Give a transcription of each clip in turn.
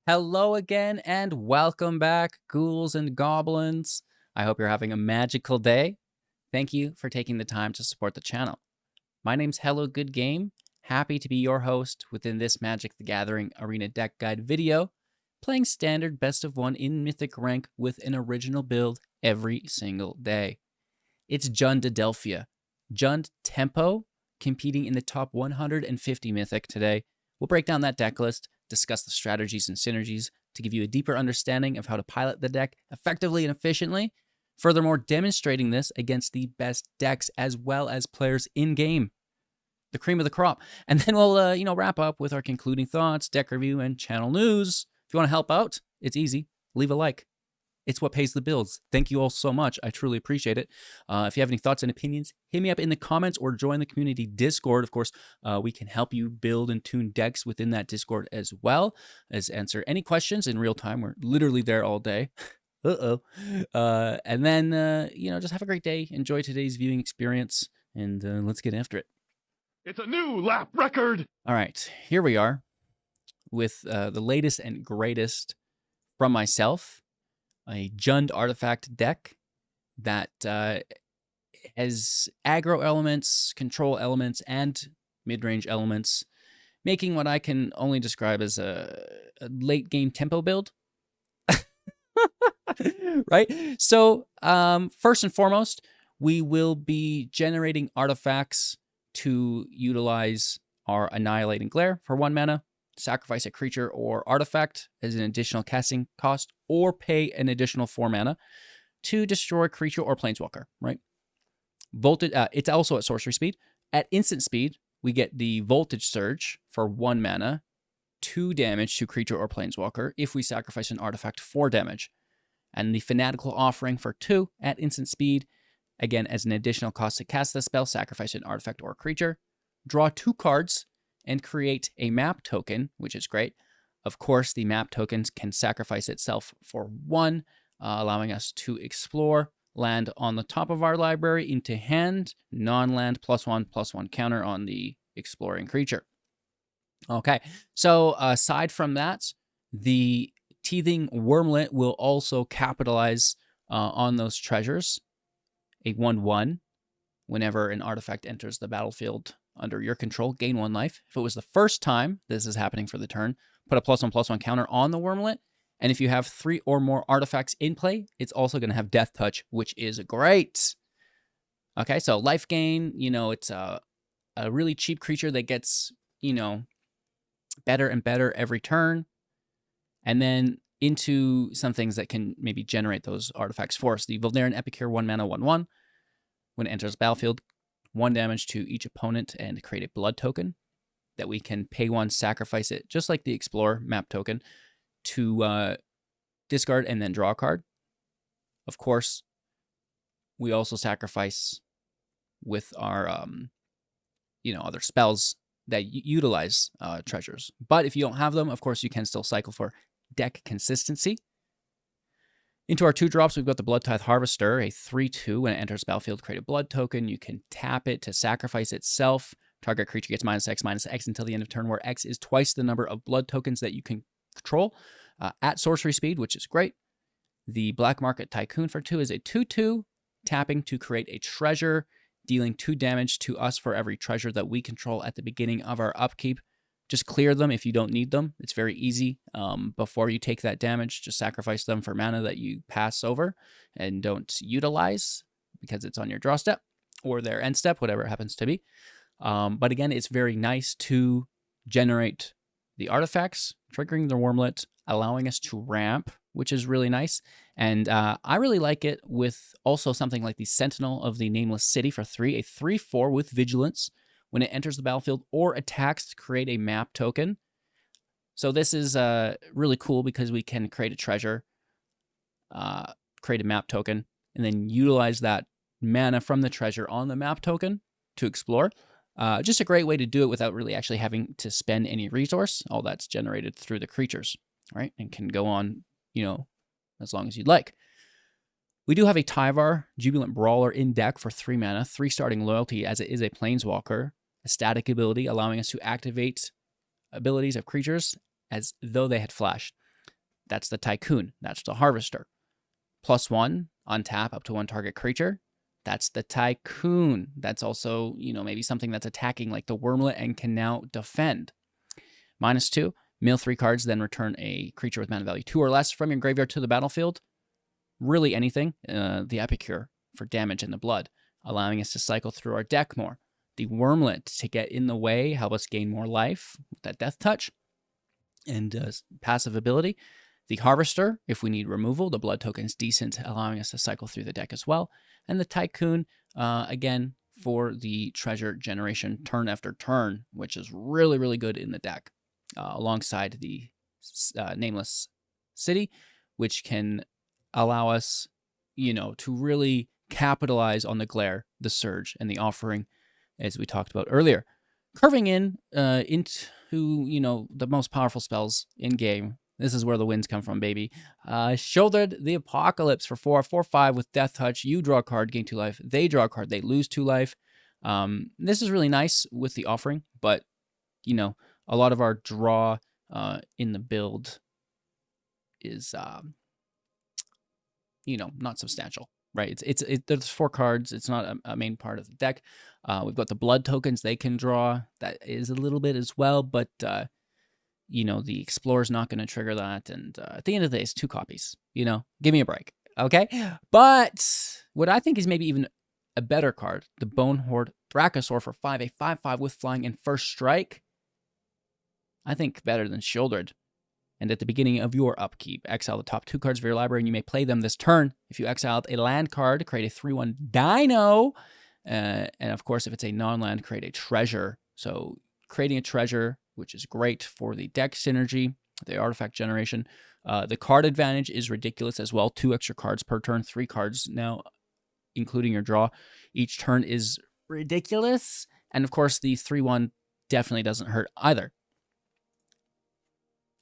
Hello again and welcome back, ghouls and goblins. I hope you're having a magical day. Thank you for taking the time to support the channel. My name's Hello Good Game. Happy to be your host within this Magic the Gathering Arena deck guide video, playing standard best of one in Mythic Rank with an original build every single day. It's Jund Adelphia, Jund Tempo, competing in the top 150 Mythic today. We'll break down that deck list, discuss the strategies and synergies to give you a deeper understanding of how to pilot the deck effectively and efficiently. Furthermore, demonstrating this against the best decks as well as players in-game. The cream of the crop. And then we'll, wrap up with our concluding thoughts, deck review, and channel news. If you want to help out, it's easy. Leave a like. It's what pays the bills. Thank you all so much. I truly appreciate it. If you have any thoughts and opinions, hit me up in the comments or join the community Discord. Of course, we can help you build and tune decks within that Discord as well as answer any questions in real time. We're literally there all day. And then, just have a great day. Enjoy today's viewing experience, and let's get after it. It's a new lap record! All right, here we are with the latest and greatest from myself. A Jund artifact deck that has aggro elements, control elements, and mid-range elements, making what I can only describe as a late-game tempo build. Right? So, first and foremost, we will be generating artifacts to utilize our Annihilating Glare for 1 mana, sacrifice a creature or artifact as an additional casting cost, or pay an additional 4 mana to destroy a creature or planeswalker, right? Voltage, it's also at sorcery speed. At instant speed, we get the Voltage Surge for 1 mana, 2 damage to creature or planeswalker if we sacrifice an artifact, 4 damage. And the Fanatical Offering for 2 at instant speed, again, as an additional cost to cast the spell, sacrifice an artifact or creature, draw 2 cards, and create a map token, which is great. Of course, the map tokens can sacrifice itself for 1, allowing us to explore land on the top of our library into hand, non-land, +1/+1 counter on the exploring creature. Okay, so aside from that, the Teething Wormlet will also capitalize on those treasures. A 1/1, whenever an artifact enters the battlefield under your control, gain 1 life. If it was the first time this is happening for the turn, put a +1/+1 counter on the Wormlet. And if you have 3 or more artifacts in play, it's also going to have Death Touch, which is great. Okay, so life gain, it's a really cheap creature that gets, better and better every turn. And then into some things that can maybe generate those artifacts for us. The Voldaren Epicure 1 mana 1/1. When it enters the battlefield, 1 damage to each opponent and create a blood token that we can pay 1, sacrifice it, just like the Explorer map token, to discard and then draw a card. Of course, we also sacrifice with our, other spells that utilize treasures. But if you don't have them, of course, you can still cycle for deck consistency. Into our 2 drops, we've got the Bloodtithe Harvester, a 3/2. When it enters battlefield, create a blood token. You can tap it to sacrifice itself. Target creature gets -X/-X until the end of turn, where X is twice the number of blood tokens that you can control at sorcery speed, which is great. The Black Market Tycoon for 2 is a 2/2, tapping to create a treasure, dealing 2 damage to us for every treasure that we control at the beginning of our upkeep. Just clear them if you don't need them. It's very easy. Before you take that damage, just sacrifice them for mana that you pass over and don't utilize because it's on your draw step or their end step, whatever it happens to be. But again, it's very nice to generate the artifacts, triggering the Wormlet, allowing us to ramp, which is really nice. And I really like it with also something like the Sentinel of the Nameless City for 3, a 3/4 with Vigilance. When it enters the battlefield or attacks, to create a map token. So this is really cool because we can create a treasure, create a map token, and then utilize that mana from the treasure on the map token to explore. Just a great way to do it without really actually having to spend any resource. All that's generated through the creatures, right? And can go on, as long as you'd like. We do have a Tyvar, Jubilant Brawler in deck for 3 mana, 3 starting loyalty as it is a Planeswalker. A static ability allowing us to activate abilities of creatures as though they had flashed. That's the Tycoon. That's the Harvester. +1 on tap up to 1 target creature. That's the Tycoon. That's also, maybe something that's attacking like the Wormlet and can now defend. -2, mill 3 cards, then return a creature with mana value 2 or less from your graveyard to the battlefield. Really anything. The Epicure for damage in the blood, allowing us to cycle through our deck more. The Wormlet to get in the way, help us gain more life with that Death Touch and passive ability. The Harvester, if we need removal, the blood token is decent, allowing us to cycle through the deck as well. And the Tycoon, again, for the treasure generation turn after turn, which is really, really good in the deck, alongside the Nameless City, which can allow us, to really capitalize on the glare, the surge, and the offering, as we talked about earlier. Curving in into, the most powerful spells in game. This is where the wins come from, baby. Shouldered the Apocalypse for 4/4/5 with Death Touch. You draw a card, gain 2 life. They draw a card, they lose 2 life. This is really nice with the offering, but, a lot of our draw in the build is, not substantial, right? There's 4 cards. It's not a main part of the deck. We've got the blood tokens they can draw. That is a little bit as well, but, the Explorer's not going to trigger that. And at the end of the day, it's 2 copies. Give me a break, okay? But what I think is maybe even a better card, the Bonehorde Thracosaur for 5, a 5/5 with flying and first strike. I think better than Shouldered. And at the beginning of your upkeep, exile the top 2 cards of your library, and you may play them this turn. If you exiled a land card, create a 3/1 Dino. And of course, if it's a non-land, create a treasure. So creating a treasure, which is great for the deck synergy, the artifact generation. The card advantage is ridiculous as well. 2 extra cards per turn, 3 cards now, including your draw. Each turn is ridiculous. And of course, the 3/1 definitely doesn't hurt either.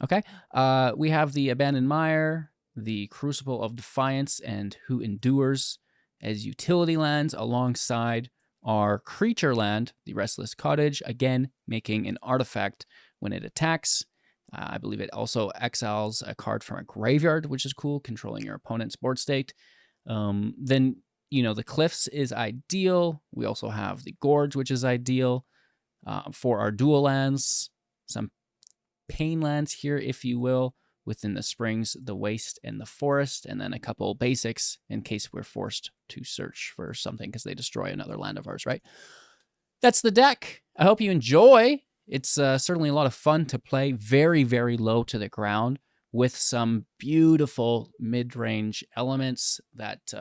Okay, we have the Abandoned Mire, the Crucible of Defiance, and Who Endures as utility lands alongside our creature land, the Restless Cottage, again, making an artifact when it attacks. I believe it also exiles a card from a graveyard, which is cool, controlling your opponent's board state. Then, the Cliffs is ideal. We also have the Gorge, which is ideal for our dual lands. Some pain lands here, if you will, within the Springs, the Waste, and the Forest, and then a couple basics in case we're forced to search for something because they destroy another land of ours, right? That's the deck. I hope you enjoy. It's certainly a lot of fun to play, very, very low to the ground with some beautiful mid-range elements that,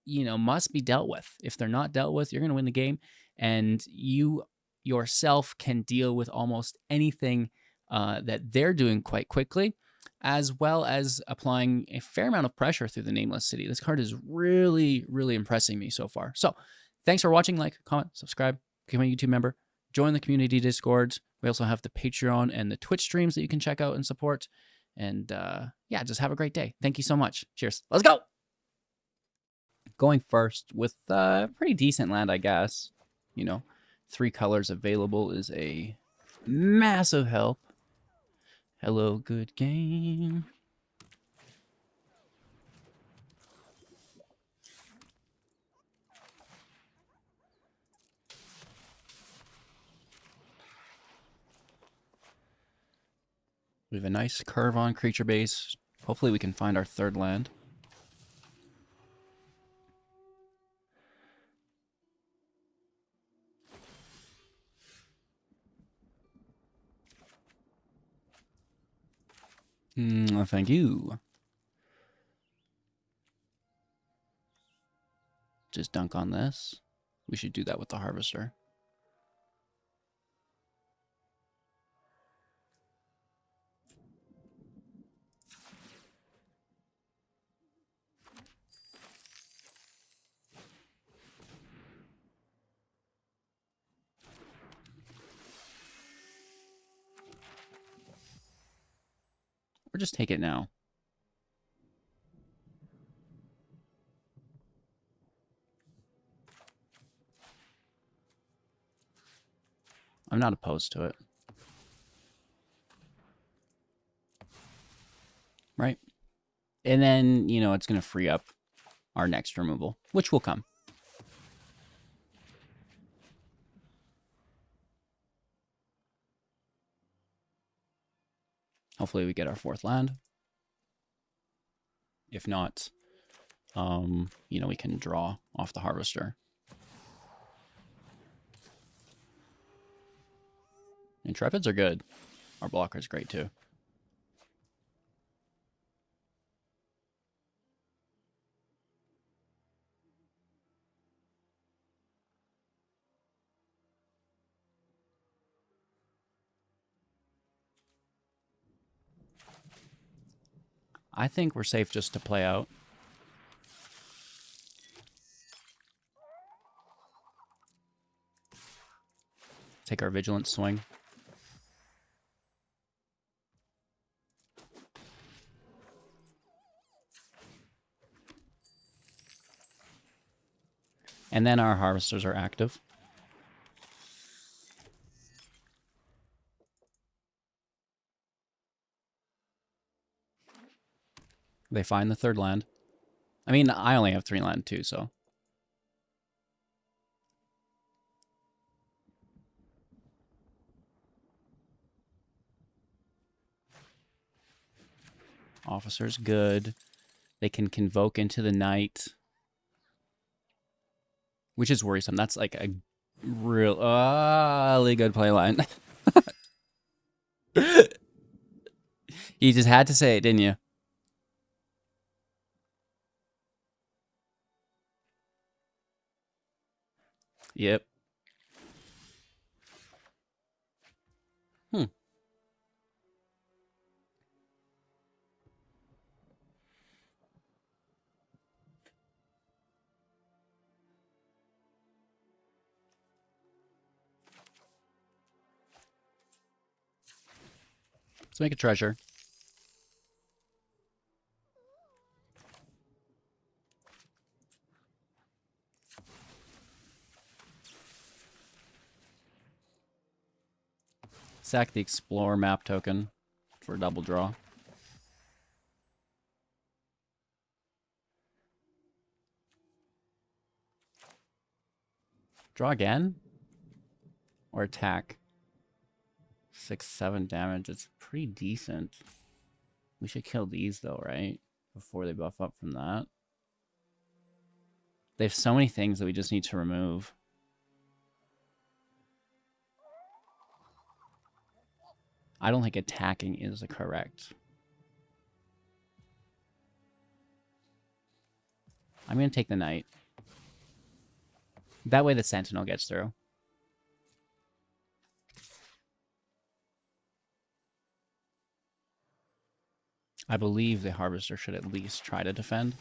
must be dealt with. If they're not dealt with, you're going to win the game, and you yourself can deal with almost anything that they're doing quite quickly, as well as applying a fair amount of pressure through the Nameless City. This card is really, really impressing me so far. So thanks for watching. Like, comment, subscribe, become a YouTube member, join the community Discords. We also have the Patreon and the Twitch streams that you can check out and support. And just have a great day. Thank you so much. Cheers. Let's go. Going first with a pretty decent land, I guess. 3 colors available is a massive help. Hello, good game. We have a nice curve on creature base. Hopefully we can find our 3rd land. Thank you. Just dunk on this. We should do that with the Harvester. Or just take it now. I'm not opposed to it. right? And then, you know, it's going to free up our next removal, which will come. Hopefully we get our 4th land. If not, you know, we can draw off the Harvester. Intrepids are good. Our blocker's great too. I think we're safe just to play out. Take our Vigilance swing. And then our Harvesters are active. They find the 3rd land. I mean, I only have 3 land too, so. Officer's good. They can convoke into the night, which is worrisome. That's like a really good play line. You just had to say it, didn't you? Yep. Let's make a treasure. Sack the Explorer map token for a double draw. Draw again? Or attack? 6-7 damage. It's pretty decent. We should kill these though, right? Before they buff up from that. They have so many things that we just need to remove. I don't think attacking is the correct. I'm going to take the knight. That way the Sentinel gets through. I believe the Harvester should at least try to defend.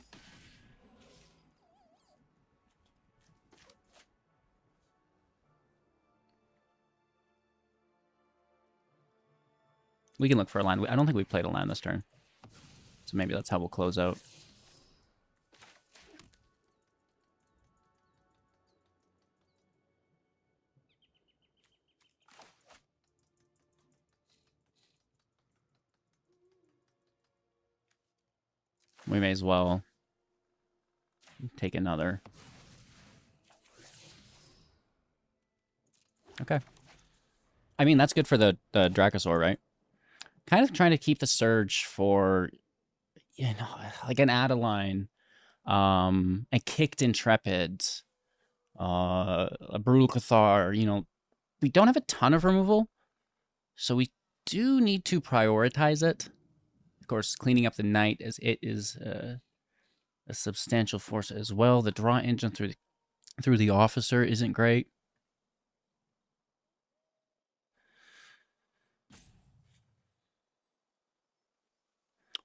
We can look for a land. I don't think we played a land this turn. So maybe that's how we'll close out. We may as well take another. Okay. I mean, that's good for the Dracosaur, right? Kind of trying to keep the Surge for, you know, like an Adeline, a Kicked Intrepid, a Brutal Cathar. You know, we don't have a ton of removal, so we do need to prioritize it. Of course, cleaning up the Knight, as it is a substantial force as well. The draw engine through the Officer isn't great.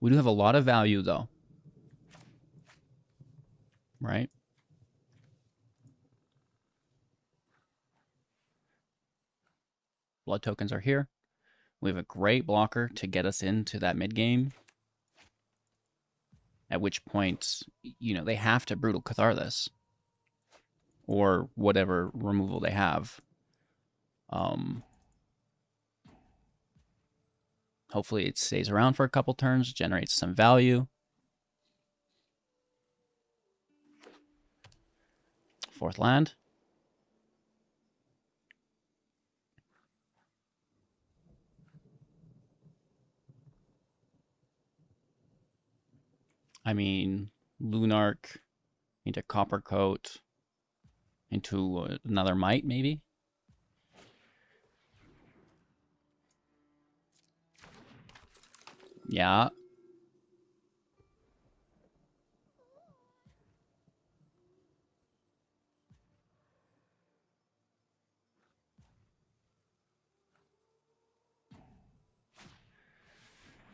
We do have a lot of value, though. Right? Blood tokens are here. We have a great blocker to get us into that mid game. At which point, you know, they have to Brutal Cathar this. Or whatever removal they have. Hopefully it stays around for a couple turns, generates some value. Fourth land. I mean, Lunark into Copper Coat into another Might, maybe? Yeah.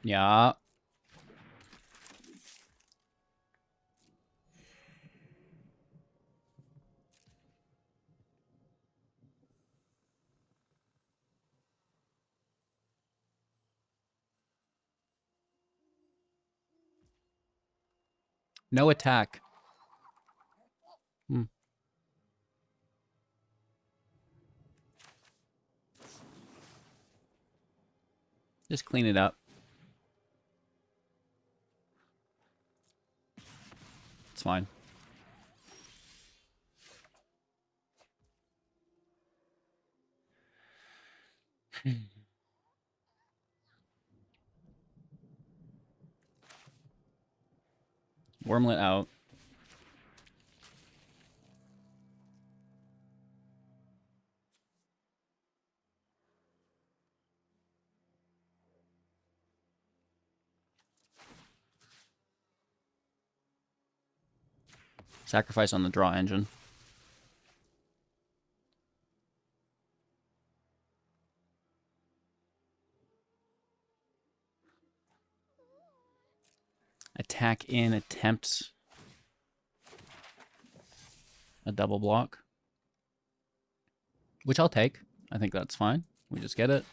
Yeah. No attack. Just clean it up. It's fine. Wormlet out. Sacrifice on the draw engine. Attack in, attempt a double block. Which I'll take. I think that's fine. We just get it.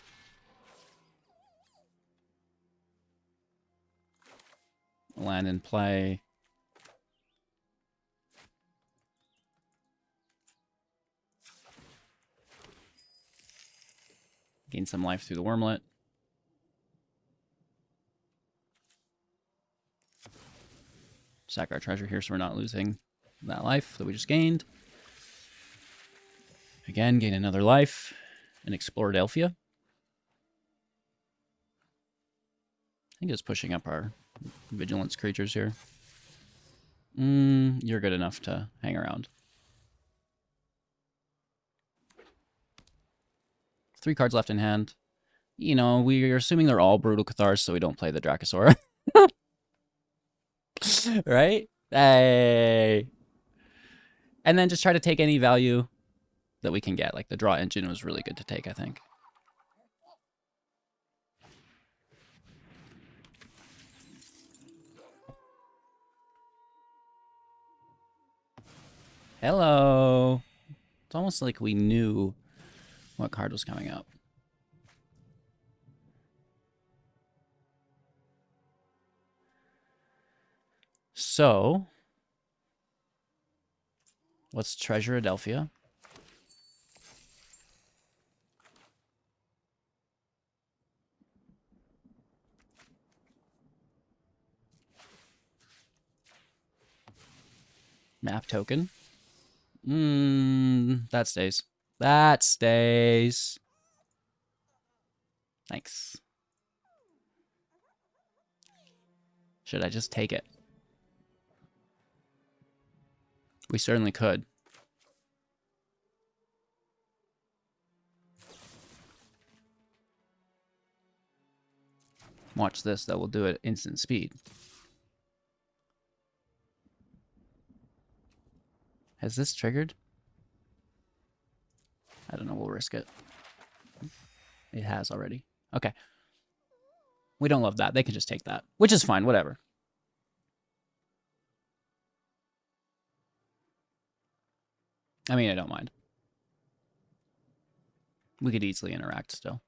Land in play. Gain some life through the Wormlet. Sack our treasure here so we're not losing that life that we just gained. Again, gain another life and explore Delphia. I think it's pushing up our vigilance creatures here. You're good enough to hang around. 3 cards left in hand. You know, we're assuming they're all Brutal Cathars, so we don't play the Dracosaur. Right? Hey. And then just try to take any value that we can get. Like the draw engine was really good to take, I think. Hello. It's almost like we knew what card was coming up. So, let's treasure Adelphia. Map token. That stays. That stays. Thanks. Should I just take it? We certainly could. Watch this, that will do it at instant speed. Has this triggered? I don't know, we'll risk it. It has already. Okay. We don't love that. They can just take that, which is fine, whatever. I mean, I don't mind. We could easily interact still.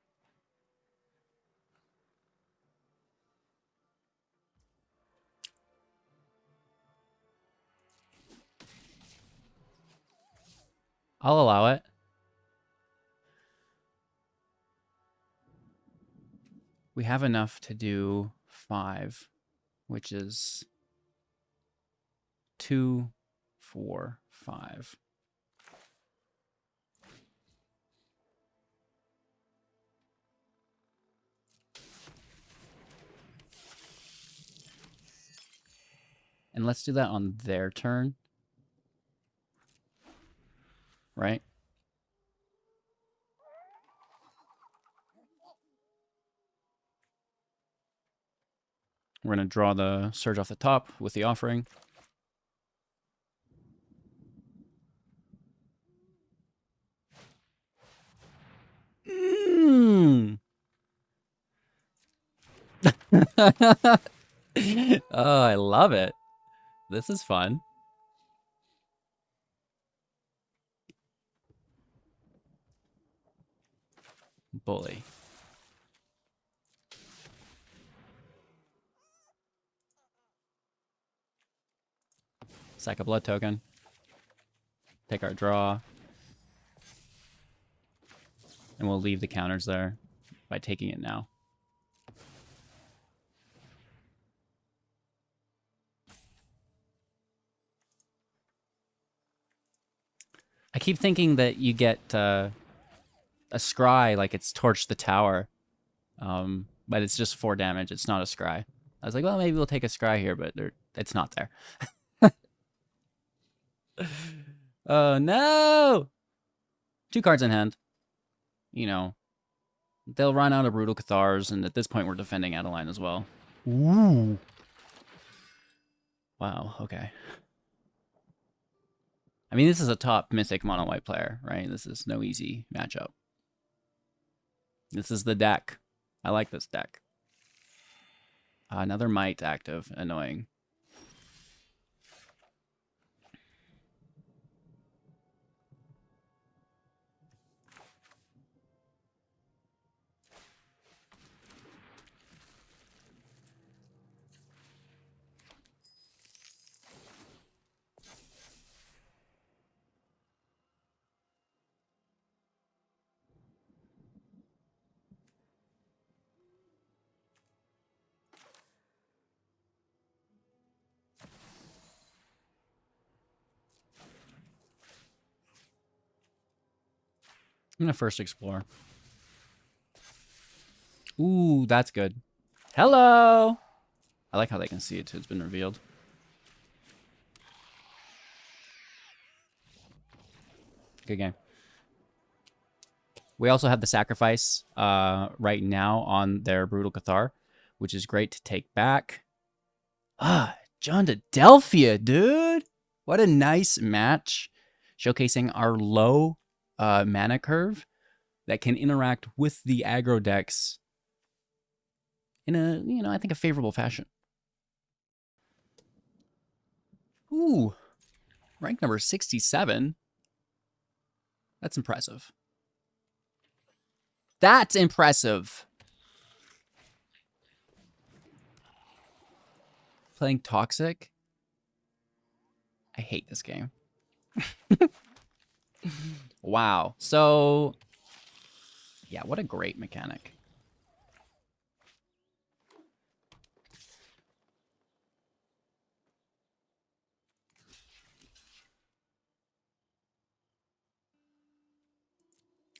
I'll allow it. We have enough to do 5, which is 2, 4, 5. And let's do that on their turn. Right? We're going to draw the Surge off the top with the offering. Oh, I love it. This is fun. Bully. Sack a blood token. Take our draw. And we'll leave the counters there by taking it now. I keep thinking that you get a scry, like it's Torch the Tower. But it's just 4 damage. It's not a scry. I was like, well, maybe we'll take a scry here, but it's not there. Oh, no! 2 cards in hand. You know, they'll run out of Brutal Cathars, and at this point, we're defending Adeline as well. Ooh. Wow, okay. I mean, this is a top Mythic mono-white player, right? This is no easy matchup. This is the deck. I like this deck. Another Might active. Annoying. I'm going to first explore. Ooh, that's good. Hello! I like how they can see it too. It's been revealed. Good game. We also have the sacrifice right now on their Brutal Cathar, which is great to take back. John Delphia, dude! What a nice match. Showcasing our low mana curve that can interact with the aggro decks in a, I think a favorable fashion. Ooh, rank number 67. That's impressive. That's impressive. Playing Toxic. I hate this game. Wow. So, yeah, what a great mechanic.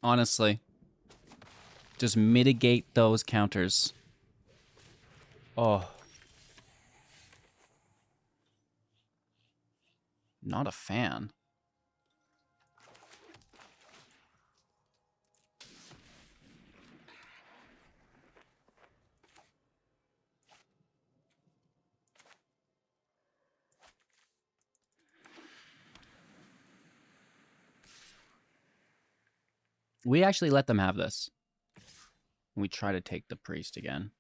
Honestly, just mitigate those counters. Oh. Not a fan. We actually let them have this. We try to take the priest again.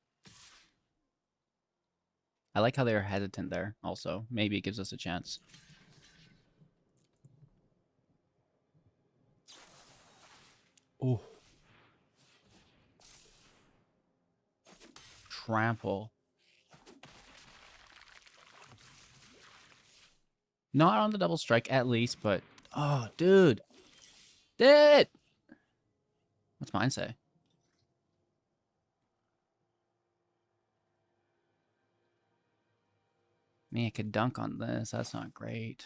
I like how they are hesitant there also. Maybe it gives us a chance. Oh. Trample. Not on the double strike at least, but... Oh, dude. Dude! What's mine say? Man, I could dunk on this. That's not great.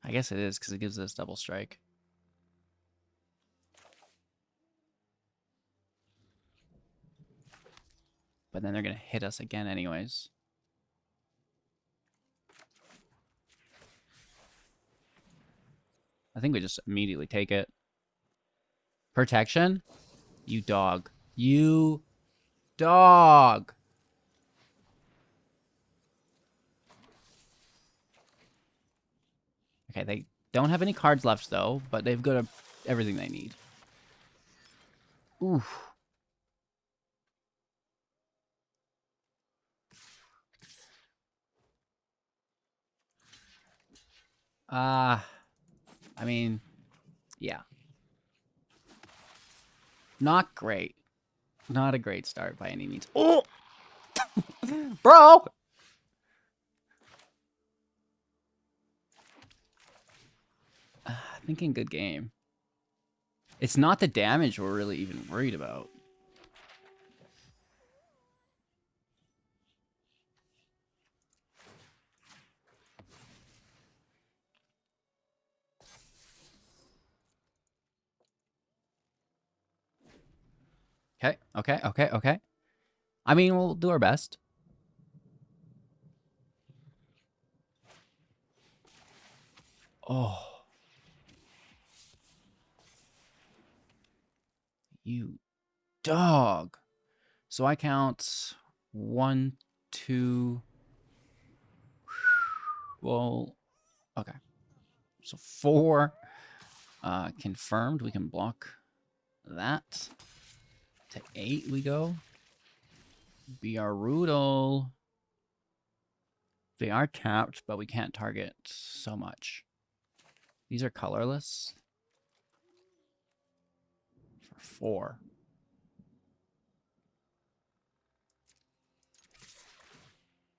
I guess it is because it gives us double strike. But then they're going to hit us again anyways. I think we just immediately take it. Protection? You dog. You dog. Okay, they don't have any cards left, though, but they've got everything they need. Oof. I mean, yeah. Not great. Not a great start by any means. Oh! Bro! Thinking good game. It's not the damage we're really even worried about. Okay. I mean, we'll do our best. Oh. You dog. So I count 1, 2. Well, okay. So 4 confirmed. We can block that. To 8 we go. Be our Rudel. They are tapped, but we can't target so much. These are colorless. For 4.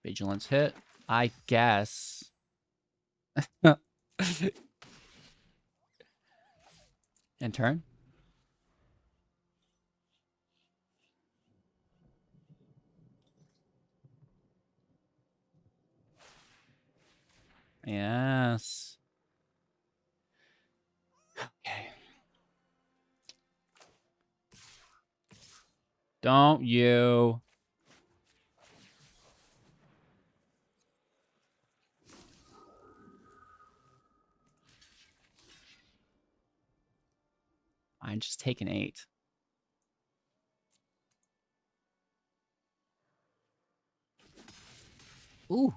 Vigilance hit. I guess. And turn. Yes. Okay. Don't you. I'm just taking 8. Ooh.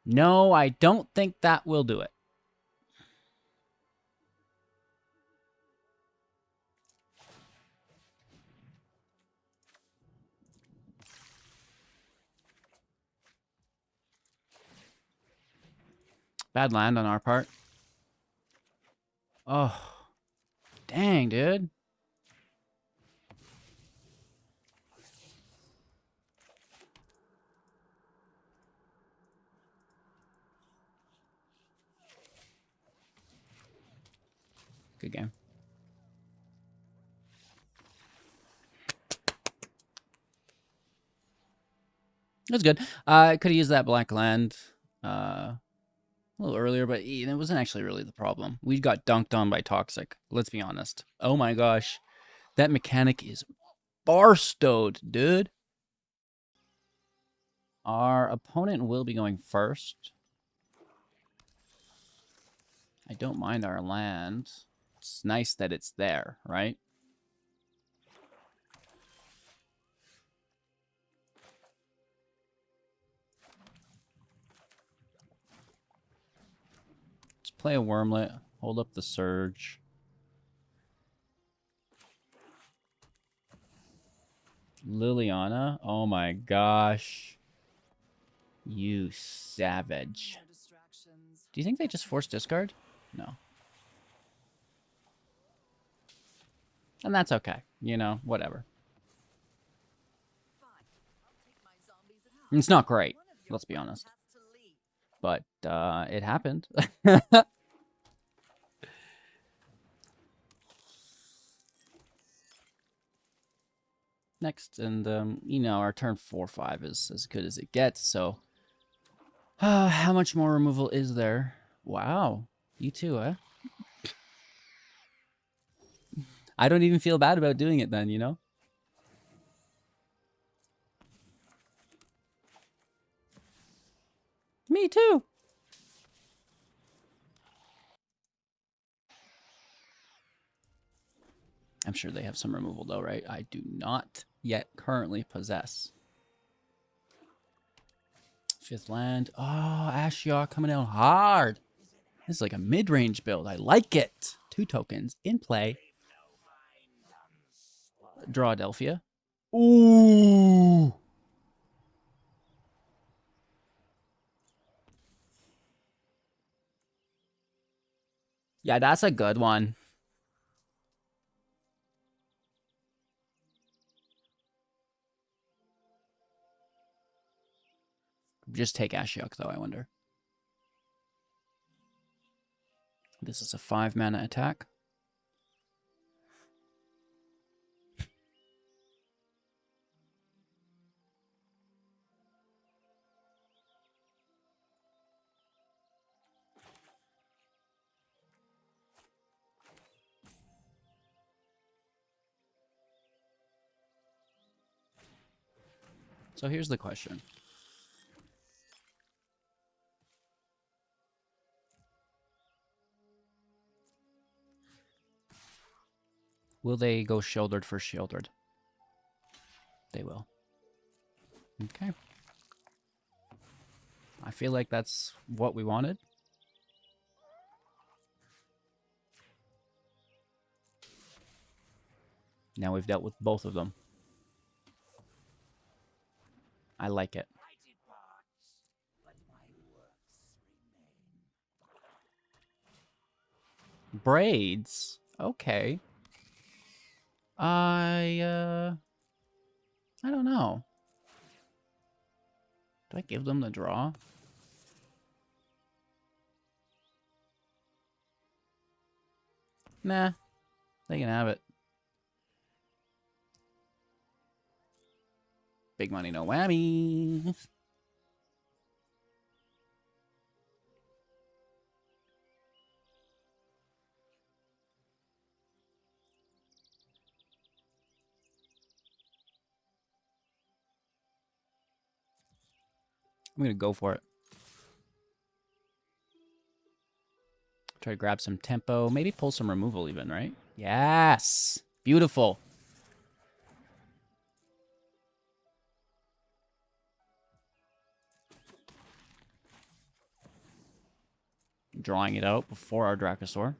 No, I don't think that will do it. Bad land on our part. Oh. Dang, dude. Good game. It was good. I could have used that black land a little earlier, but it wasn't actually really the problem. We got dunked on by Toxic. Let's be honest. Oh my gosh. That mechanic is barstowed, dude. Our opponent will be going first. I don't mind our land. It's nice that it's there, right? Let's play a Wormlet. Hold up the Surge. Liliana? Oh my gosh. You savage. Do you think they just forced discard? No. And that's okay. You know, whatever. It's not great. Let's be honest. but it happened. Next, and you know, our turn 4/5 is as good as it gets. So, how much more removal is there? Wow, you too, eh? I don't even feel bad about doing it then, you know? Me too. I'm sure they have some removal though, right? I do not yet currently possess. 5th land. Oh, Ashiok coming down hard. This is like a mid-range build. I like it. 2 tokens in play. Draw Adelphia. Ooh. Yeah, that's a good one. Just take Ashiok though, I wonder. This is a 5-mana attack. So here's the question. Will they go Shieldred for Shieldred? They will. Okay. I feel like that's what we wanted. Now we've dealt with both of them. I like it. Braids? Okay. I don't know. Do I give them the draw? Nah. They can have it. Big money, no whammy. I'm gonna go for it. Try to grab some tempo. Maybe pull some removal even, right? Yes! Beautiful. Drawing it out before our Dracosaur.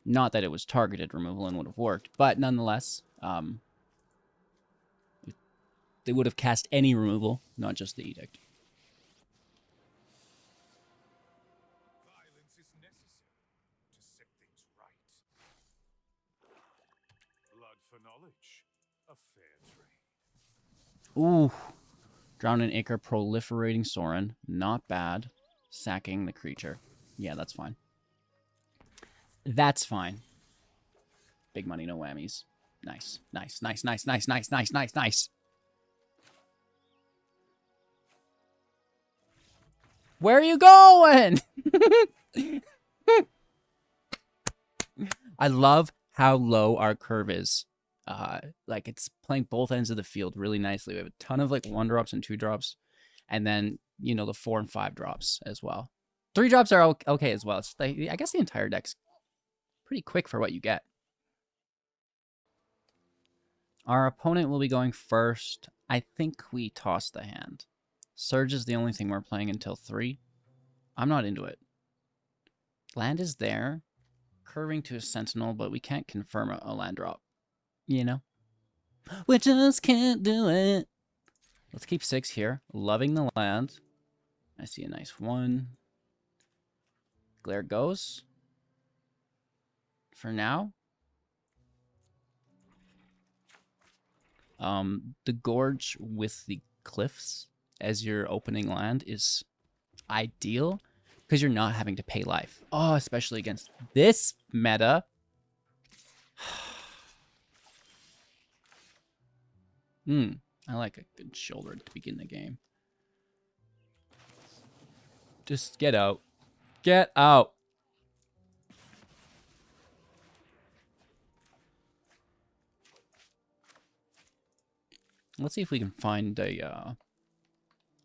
Not that it was targeted removal and would have worked, but nonetheless, they would have cast any removal, not just the Edict. Violence is necessary to set things right. Blood for knowledge. A fair trade. Ooh. Drown an Acre, proliferating Soarin. Not bad. Sacking the creature. Yeah, that's fine. That's fine. Big money, no whammies. Nice. Nice, nice, nice, nice, nice, nice, nice, nice. Where are you going? I love how low our curve is. Like it's playing both ends of the field really nicely. We have a ton of like 1-drops and 2-drops, and then you know the 4 and 5 drops as well. 3 drops are okay as well. It's like, I guess the entire deck's pretty quick for what you get. Our opponent will be going first. I think we toss the hand. Surge is the only thing we're playing until 3. I'm not into it. Land is there, curving to a Sentinel, but we can't confirm a land drop. You know? We just can't do it. Let's keep 6 here. Loving the land. I see a nice 1. Glare goes. For now. The gorge with the cliffs as your opening land is ideal because you're not having to pay life. Oh, especially against this meta. I like a good shoulder to begin the game. Just get out. Get out. Let's see if we can find a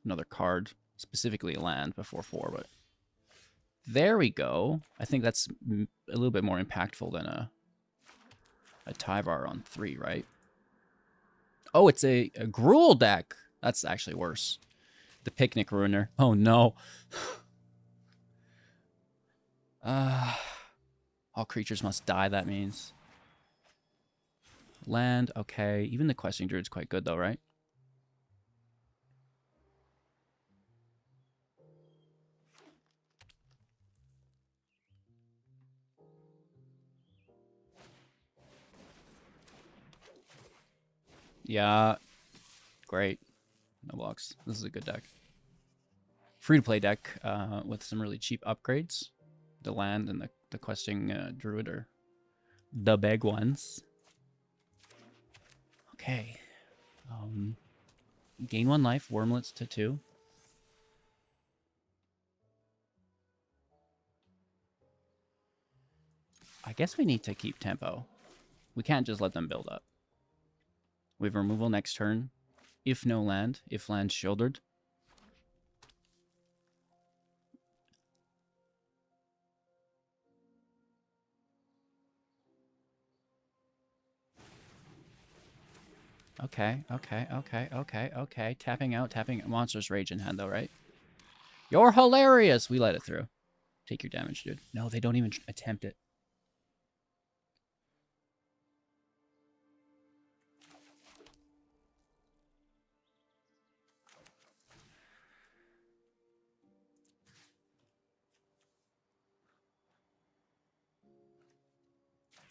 another card, specifically a land before 4, but there we go. I think that's a little bit more impactful than a Tyvar on 3, right? Oh, it's a Gruul deck. That's actually worse. The Picnic Ruiner. Oh, no. All creatures must die, that means. Land, okay. Even the Questing Druid's quite good, though, right? Yeah. Great. No blocks. This is a good deck. Free-to-play deck with some really cheap upgrades. The land and the Questing Druid are the big ones. Okay. Gain 1 life, Wormlets to 2. I guess we need to keep tempo. We can't just let them build up. We have removal next turn. If no land, if land shouldered. Okay. Tapping out. Monster's Rage in hand, though, right? You're hilarious! We let it through. Take your damage, dude. No, they don't even attempt it.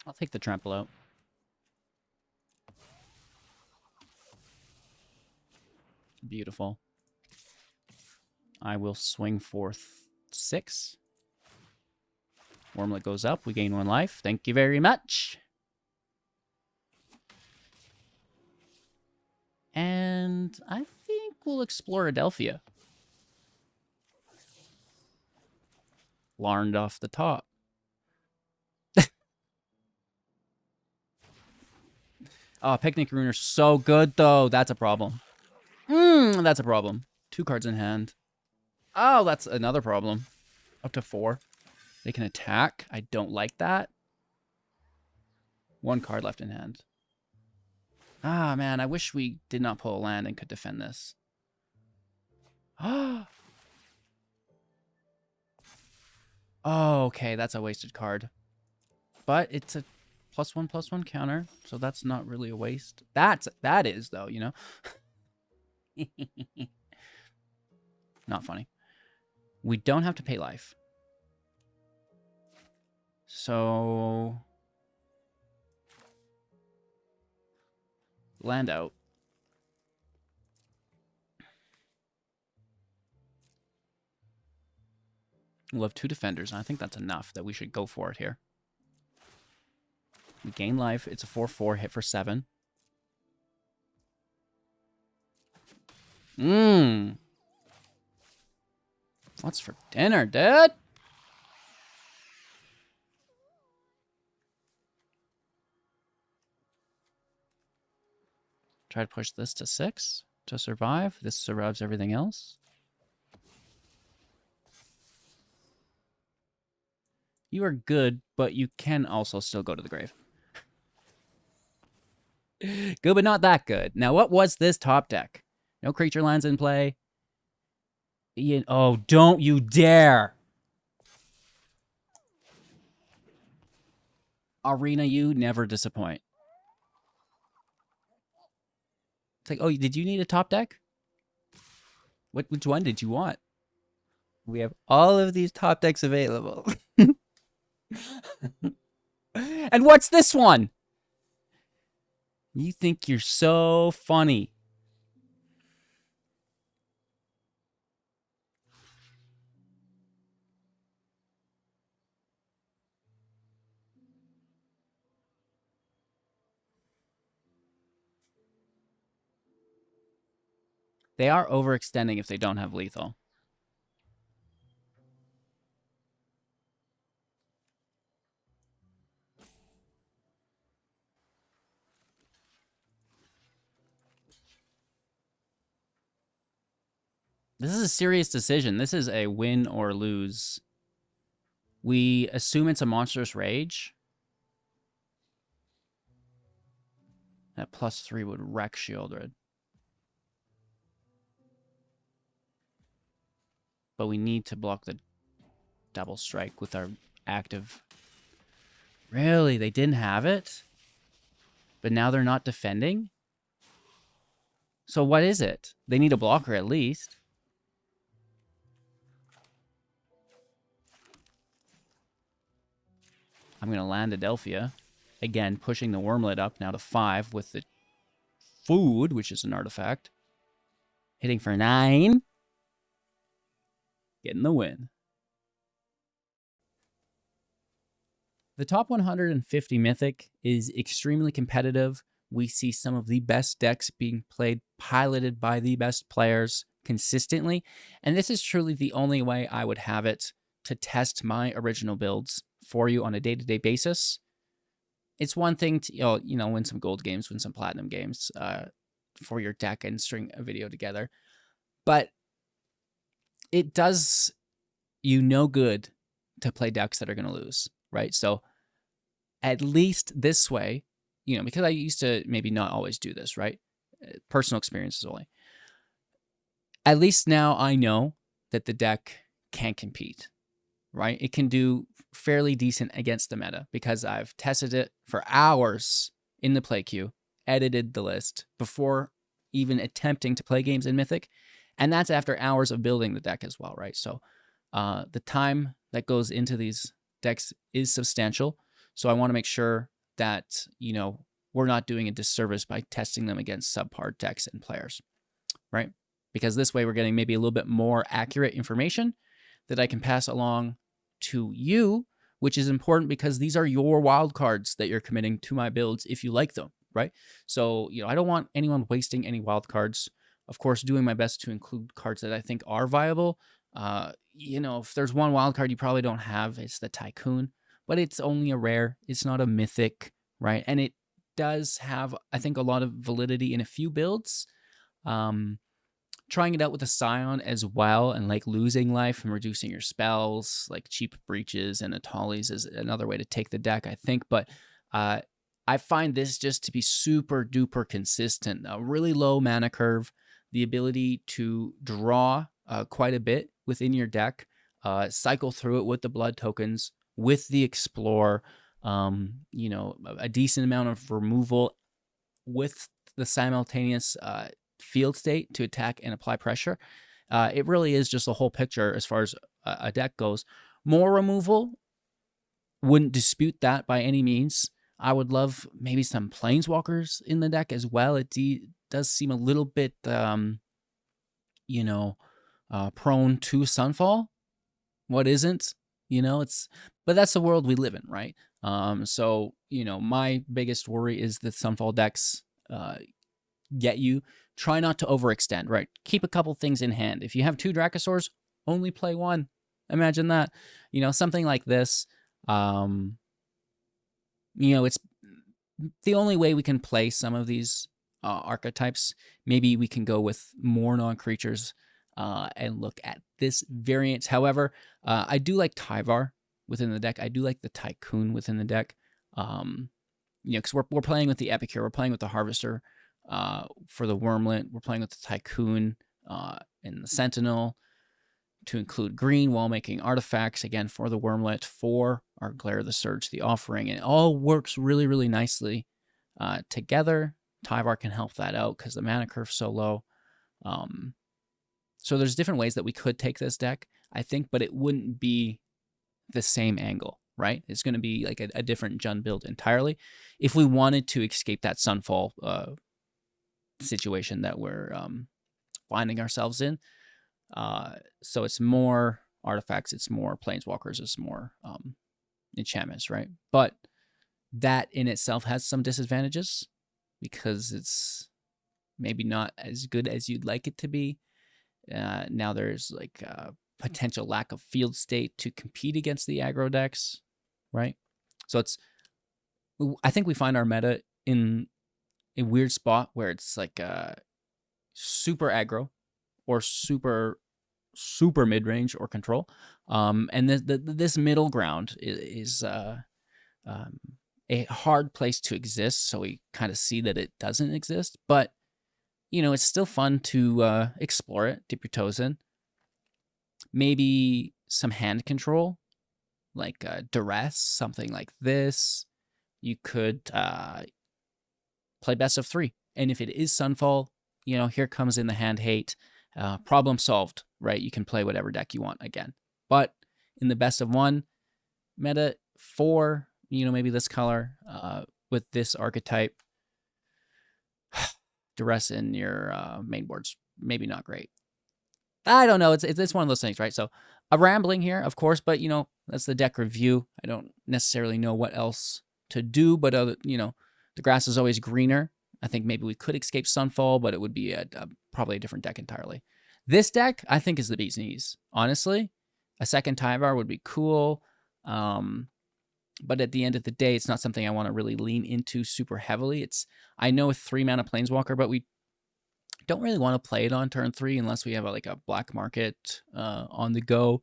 I'll take the trample out. Beautiful. I will swing forth 6. Wormlet goes up. We gain 1 life. Thank you very much. And I think we'll explore Adelphia. Larned off the top. Oh, Picnic Ruiner's so good, though. That's a problem. That's a problem. 2 cards in hand. Oh, that's another problem. Up to 4. They can attack. I don't like that. 1 card left in hand. Ah, man, I wish we did not pull a land and could defend this. Oh, okay, that's a wasted card. But it's a +1/+1 counter, so that's not really a waste. That is, though, you know? Not funny. We don't have to pay life. So... land out. We'll have 2 defenders, and I think that's enough that we should go for it here. We gain life. It's a 4/4 hit for 7. What's for dinner, dude? Try to push this to 6 to survive. This survives everything else. You are good, but you can also still go to the grave. Good, but not that good. Now, what was this top deck? No creature lands in play. Oh, don't you dare. Arena, you never disappoint. It's like, oh, did you need a top deck? Which one did you want? We have all of these top decks available. And what's this one? You think you're so funny. They are overextending if they don't have lethal. This is a serious decision. This is a win or lose. We assume it's a monstrous rage. That +3 would wreck Shieldred. But we need to block the double strike with our active. Really? They didn't have it? But now they're not defending? So what is it? They need a blocker at least. I'm going to land Adelphia. Again, pushing the Wormlet up now to 5 with the food, which is an artifact. Hitting for 9. Getting the win. The top 150 Mythic is extremely competitive. We see some of the best decks being played, piloted by the best players consistently. And this is truly the only way I would have it to test my original builds for you on a day-to-day basis. It's one thing to win some gold games, win some platinum games for your deck and string a video together. But it does you no good to play decks that are going to lose, right? So at least this way, because I used to maybe not always do this, right? Personal experiences only. At least now I know that the deck can compete, right? It can do fairly decent against the meta because I've tested it for hours in the play queue, edited the list before even attempting to play games in Mythic. And that's after hours of building the deck as well, right? So the time that goes into these decks is substantial. So I want to make sure that, we're not doing a disservice by testing them against subpar decks and players, right? Because this way we're getting maybe a little bit more accurate information that I can pass along to you, which is important because these are your wild cards that you're committing to my builds if you like them, right? So, I don't want anyone wasting any wild cards. Of course, doing my best to include cards that I think are viable. If there's one wild card you probably don't have, it's the Tycoon, but it's only a rare. It's not a mythic, right? And it does have, I think, a lot of validity in a few builds. Trying it out with a Scion as well and losing life and reducing your spells, like cheap breaches and Atalis is another way to take the deck, I think. But I find this just to be super duper consistent. A really low mana curve, the ability to draw quite a bit within your deck, cycle through it with the blood tokens, with the Explore, a decent amount of removal with the simultaneous field state to attack and apply pressure. It really is just a whole picture as far as a deck goes. More removal, wouldn't dispute that by any means. I would love maybe some Planeswalkers in the deck as well. It does seem a little bit, prone to Sunfall. What isn't? But that's the world we live in, right? So, my biggest worry is the Sunfall decks get you. Try not to overextend, right? Keep a couple things in hand. If you have 2 Dracosaurs, only play 1. Imagine that. Something like this. It's the only way we can play some of these archetypes. Maybe we can go with more non-creatures and look at this variant. However, I do like Tyvar within the deck. I do like the Tycoon within the deck. Because we're playing with the Epicure, we're playing with the Harvester for the Wormlet, we're playing with the Tycoon and the Sentinel to include green while making artifacts, again, for the Wormlet, for our Glare, the Surge, the Offering. And it all works really, really nicely together. Tyvar can help that out because the mana curve's so low. So there's different ways that we could take this deck, I think, but it wouldn't be the same angle, right? It's going to be like a different Jund build entirely if we wanted to escape that Sunfall situation that we're finding ourselves in. So it's more artifacts, it's more Planeswalkers, it's more enchantments, right? But that in itself has some disadvantages because it's maybe not as good as you'd like it to be. Now there's like a potential lack of field state to compete against the aggro decks, right? So I think we find our meta in a weird spot where it's like super aggro or super mid range or control, and this middle ground is a hard place to exist. So we kind of see that it doesn't exist, but it's still fun to explore it, dip your toes in. Maybe some hand control, like duress, something like this. You could play best of 3, and if it is Sunfall, here comes in the hand hate. Problem solved, right? You can play whatever deck you want again. But in the best of 1, meta 4, maybe this color with this archetype, duress in your main board's maybe not great. I don't know. It's one of those things, right? So a rambling here, of course, but that's the deck review. I don't necessarily know what else to do, but the grass is always greener. I think maybe we could escape Sunfall, but it would be probably a different deck entirely. This deck, I think, is the bee's knees. Honestly, a second Tyvar would be cool. But at the end of the day, it's not something I want to really lean into super heavily. I know a 3-mana Planeswalker, but we don't really want to play it on turn 3 unless we have a black market on the go.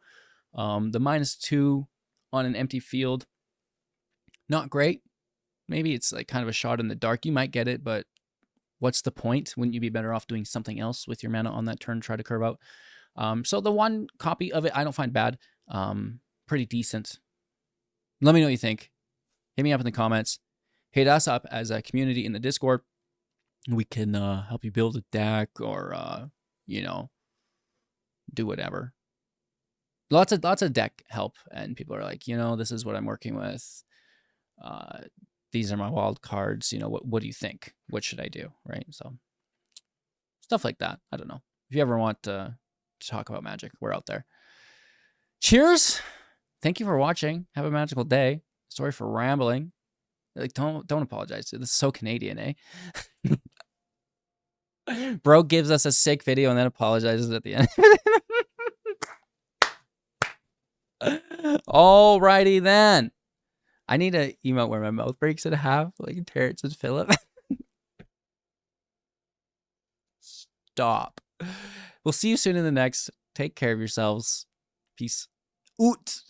The -2 on an empty field, not great. Maybe it's like kind of a shot in the dark. You might get it, but what's the point? Wouldn't you be better off doing something else with your mana on that turn, try to curve out? So the 1 copy of it, I don't find bad. Pretty decent. Let me know what you think. Hit me up in the comments. Hit us up as a community in the Discord. We can help you build a deck or, do whatever. Lots of deck help, and people are like, this is what I'm working with. These are my wild cards. What do you think? What should I do? Right? So stuff like that. I don't know. If you ever want to talk about Magic, we're out there. Cheers. Thank you for watching. Have a magical day. Sorry for rambling. Like, don't apologize. This is so Canadian, eh? Bro gives us a sick video and then apologizes at the end. Alrighty then. I need an emote where my mouth breaks in half, like Terrence and Philip. Stop. We'll see you soon in the next. Take care of yourselves. Peace. Oot.